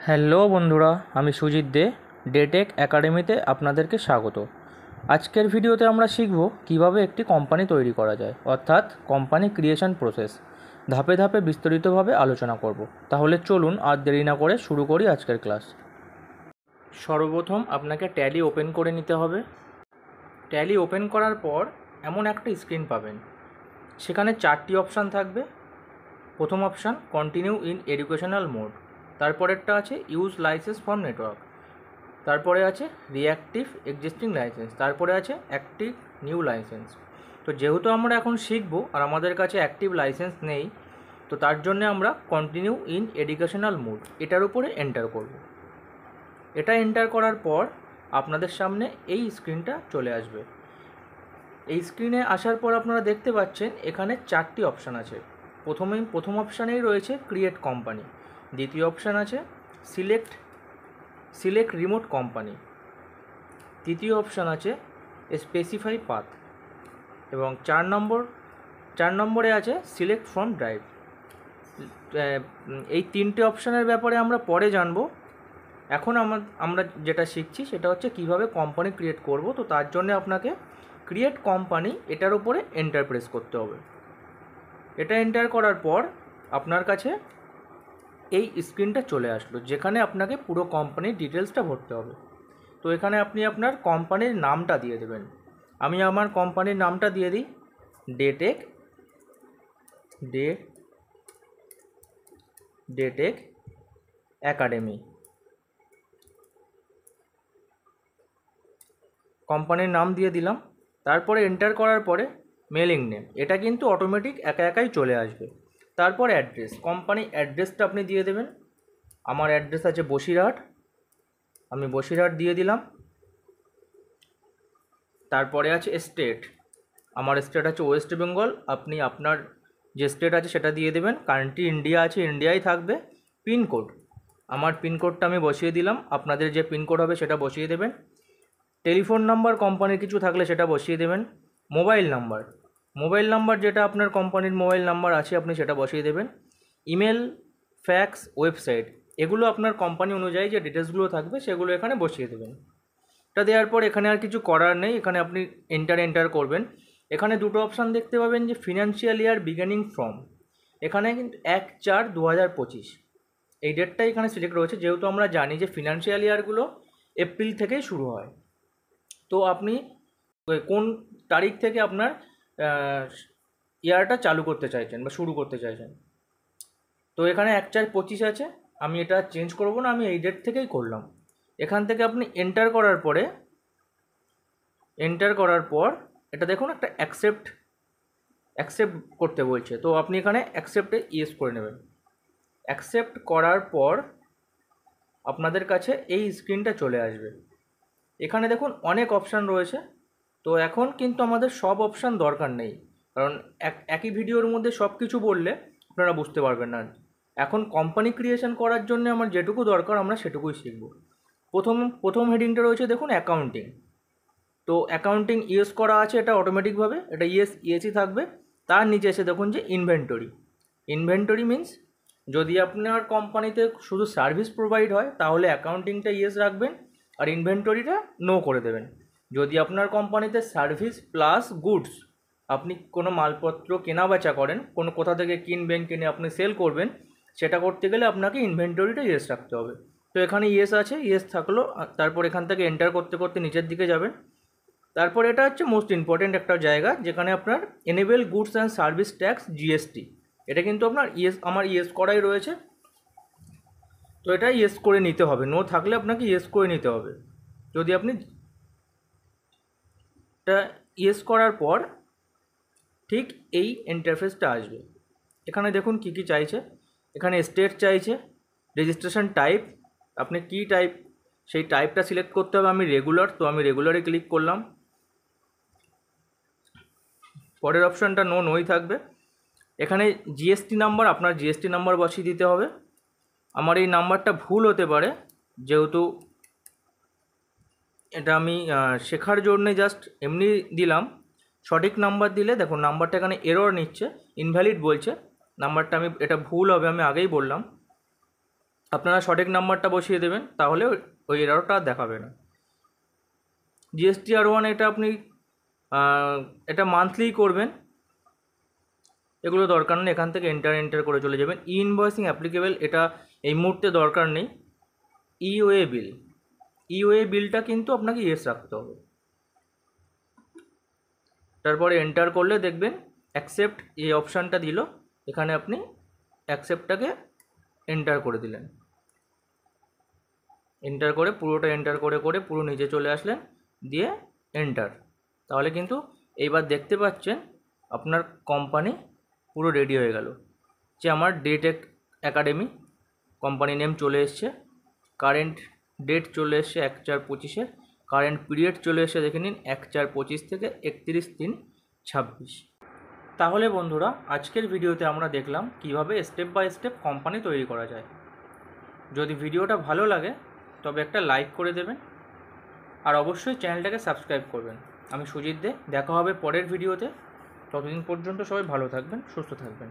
Hello বন্ধুরা, আমি সুজিত দে ডেটেক একাডেমিতে আপনাদেরকে স্বাগত। আজকের ভিডিওতে আমরা শিখব কিভাবে একটি কোম্পানি তৈরি করা যায়, অর্থাৎ কোম্পানি ক্রিয়েশন প্রসেস। ধাপে ধাপে বিস্তারিতভাবে আলোচনা করব। তাহলে চলুন আর দেরি না করে শুরু করি আজকের ক্লাস। সর্বপ্রথম আপনাকে ট্যালি ওপেন করে নিতে হবে। ট্যালি ওপেন করার পর এমন একটা স্ক্রিন পাবেন, সেখানে 4টি অপশান থাকবে। প্রথম option continue in educational mode, তারপরেরটা আছে ইউজ লাইসেন্স ফ্রম নেটওয়ার্ক, তারপরে আছে রিঅ্যাক্টিভ এক্সিস্টিং লাইসেন্স, তারপরে আছে অ্যাক্টিভ নিউ লাইসেন্স। তো যেহেতু আমরা এখন শিখবো আর আমাদের কাছে অ্যাক্টিভ লাইসেন্স নেই, তো তার জন্য আমরা কন্টিনিউ ইন এডুকেশনাল মোড এটার উপরে এন্টার করব। এটা এন্টার করার পর আপনাদের সামনে এই স্ক্রিনটা চলে আসবে। এই স্ক্রিনে আসার পর আপনারা দেখতে পাচ্ছেন এখানে 4টি অপশান আছে। প্রথম অপশানেই রয়েছে ক্রিয়েট কোম্পানি, দ্বিতীয় অপশান আছে সিলেক্ট রিমোট কোম্পানি, তৃতীয় অপশান আছে স্পেসিফাই পাথ, এবং 4 নম্বরে আছে সিলেক্ট ফ্রম ড্রাইভ। এই 3টে অপশানের ব্যাপারে আমরা পরে জানবো। এখন আমরা যেটা শিখছি সেটা হচ্ছে কিভাবে কোম্পানি ক্রিয়েট করব। তো তার জন্য আপনাকে ক্রিয়েট কোম্পানি এটার উপরে এন্টার প্রেস করতে হবে। এটা এন্টার করার পর আপনার কাছে এই স্ক্রিনটা চলে আসলো, যেখানে আপনাকে পুরো কোম্পানির ডিটেলসটা ভরতে হবে। তো এখানে আপনি আপনার কোম্পানির নামটা দিয়ে দেবেন। আমি আমার কোম্পানির নামটা দিয়ে দিই ডেটেক একাডেমি। কোম্পানির নাম দিয়ে দিলাম। তারপরে এন্টার করার পরে মেলিং নেম, এটা কিন্তু অটোমেটিক একাই চলে আসবে। তারপর অ্যাড্রেস, কোম্পানি অ্যাড্রেসটা আপনি দিয়ে দেবেন। আমার অ্যাড্রেস আছে বসিরহাট, আমি বসিরহাট দিয়ে দিলাম। তারপরে আছে স্টেট, আমার স্টেট আছে ওয়েস্ট বেঙ্গল, আপনি আপনার যে স্টেট আছে সেটা দিয়ে দেবেন। কান্ট্রি ইন্ডিয়া আছে, ইন্ডিয়াই থাকবে। পিনকোড, আমার পিনকোডটা আমি বসিয়ে দিলাম, আপনাদের যে পিনকোড হবে সেটা বসিয়ে দেবেন। টেলিফোন নাম্বার কোম্পানির কিছু থাকলে সেটা বসিয়ে দেবেন। মোবাইল নাম্বার যেটা আপনার কোম্পানির মোবাইল নাম্বার আছে আপনি সেটা বসিয়ে দেবেন। ইমেল, ফ্যাক্স, ওয়েবসাইট, এগুলো আপনার কোম্পানি অনুযায়ী যে ডিটেলসগুলো থাকবে সেগুলো এখানে বসিয়ে দেবেন। এটা দেওয়ার পর এখানে আর কিছু করার নেই, এখানে আপনি এন্টার করবেন। এখানে দুটো অপশান দেখতে পাবেন যে ফিনান্সিয়াল ইয়ার বিগিনিং ফ্রম, এখানে কিন্তু 1/4/2025 এই ডেটটাই এখানে সিলেক্ট রয়েছে, যেহেতু আমরা জানি যে ফিনান্সিয়াল ইয়ারগুলো এপ্রিল থেকেই শুরু হয়। তো আপনি কোন তারিখ থেকে আপনার ইয়ারটা চালু করতে চাইছেন বা শুরু করতে চাইছেন। তো এখানে 1/4/25 আছে, আমি এটা চেঞ্জ করব না, আমি এই ডেট থেকেই করলাম। এখান থেকে আপনি এন্টার করার পর এটা দেখুন একটা অ্যাকসেপ্ট করতে বলছে। তো আপনি এখানে অ্যাকসেপ্টে ইয়েস করে নেবেন। অ্যাকসেপ্ট করার পর আপনাদের কাছে এই স্ক্রিনটা চলে আসবে। এখানে দেখুন অনেক অপশান রয়েছে। তো এখন কিন্তু আমাদের সব অপশান দরকার নেই, কারণ একই ভিডিওর মধ্যে সব কিছু বললে আপনারা বুঝতে পারবেন না। এখন কোম্পানি ক্রিয়েশন করার জন্য আমার যেটুকু দরকার আমরা সেটুকুই শিখব। প্রথম হেডিংটা রয়েছে দেখুন অ্যাকাউন্টিং। তো অ্যাকাউন্টিং ইয়েস করা আছে, এটা অটোমেটিকভাবে এটা ইয়েসই থাকবে। তার নিচে এসে দেখুন যে ইনভেন্টরি মিন্স যদি আপনার কোম্পানিতে শুধু সার্ভিস প্রোভাইড হয় তাহলে অ্যাকাউন্টিংটা ইয়েস রাখবেন আর ইনভেন্টরিটা নো করে দেবেন। যদি আপনার কোম্পানিতে সার্ভিস প্লাস গুডস, আপনি কোনো মালপত্র কেনা বেচা করেন, কোনো কোথা থেকে কিনে আপনি সেল করবেন, সেটা করতে গেলে আপনাকে ইনভেন্টরিটা ইয়েস রাখতে হবে। তো এখানে ইয়েস আছে, ইয়েস থাকলো। তারপর এখান থেকে এন্টার করতে করতে নিচের দিকে যাবেন। তারপর এটা হচ্ছে মোস্ট ইম্পর্টেন্ট একটা জায়গা, যেখানে আপনার enable goods and service tax GST, এটা কিন্তু আপনার আমার ইয়েস করাই রয়েছে। তো এটা ইয়েস করে নিতে হবে, নো থাকলে আপনাকে ইয়েস করে নিতে হবে। যদি আপনি এটা ইয়েস করার পর ঠিক এই ইন্টারফেসটা আসবে। এখানে দেখুন কী কী চাইছে। এখানে স্টেট চাইছে, রেজিস্ট্রেশন টাইপ, আপনি কী টাইপ সেই টাইপটা সিলেক্ট করতে হবে। আমি রেগুলার, তো আমি রেগুলারে ক্লিক করলাম। পরের অপশানটা নোই থাকবে। এখানে জিএসটি নাম্বার, আপনার জিএসটি নাম্বার বসিয়ে দিতে হবে। আমার এই নাম্বারটা ভুল হতে পারে, যেহেতু এটা আমি শেখার জন্যে জাস্ট এমনি দিলাম। সঠিক নাম্বার দিলে দেখুন নাম্বারটা এখানে এরর নিচ্ছে, ইনভ্যালিড বলছে নাম্বারটা, এটা ভুল হবে, আমি আগেই বললাম। আপনারা সঠিক নাম্বারটা বসিয়ে দেবেন, তাহলে ওই এররটা দেখাবে না। GSTR1 এটা আপনি এটা মান্থলি করবেন, এগুলো দরকার নেই, এখান থেকে এন্টার করে চলে যাবেন। ইনভয়েসিং অ্যাপ্লিকেবল এটা এই মুহূর্তে দরকার নেই। ইওএ বিলটা কিন্তু আপনাকে ইয়েস রাখতে হবে। তারপরে এন্টার করলে দেখবেন অ্যাকসেপ্ট এই অপশানটা দিল, এখানে আপনি অ্যাকসেপ্টটাকে এন্টার করে দিলেন। এন্টার করে পুরোটা এন্টার করে পুরো নিচে চলে আসলেন, দিয়ে এন্টার। তাহলে কিন্তু এইবার দেখতে পাচ্ছেন আপনার কোম্পানি পুরো রেডি হয়ে গেল। যে আমার ডেটেক একাডেমি কোম্পানি নেম চলে এসছে, কারেন্ট ডেট চলে এসছে 1/4/25, কারেন্ট পিরিয়ড চলে এসে দেখে নিন 1/4/25 থেকে 31/3/26। তাহলে বন্ধুরা, আজকের ভিডিওতে আমরা দেখলাম কিভাবে স্টেপ বাই স্টেপ কোম্পানি তৈরি করা যায়। যদি ভিডিওটা ভালো লাগে তবে একটা লাইক করে দেবেন, আর অবশ্যই চ্যানেলটাকে সাবস্ক্রাইব করবেন। আমি সুজিত দে, দেখা হবে পরের ভিডিওতে। ততদিন পর্যন্ত সবাই ভালো থাকবেন, সুস্থ থাকবেন।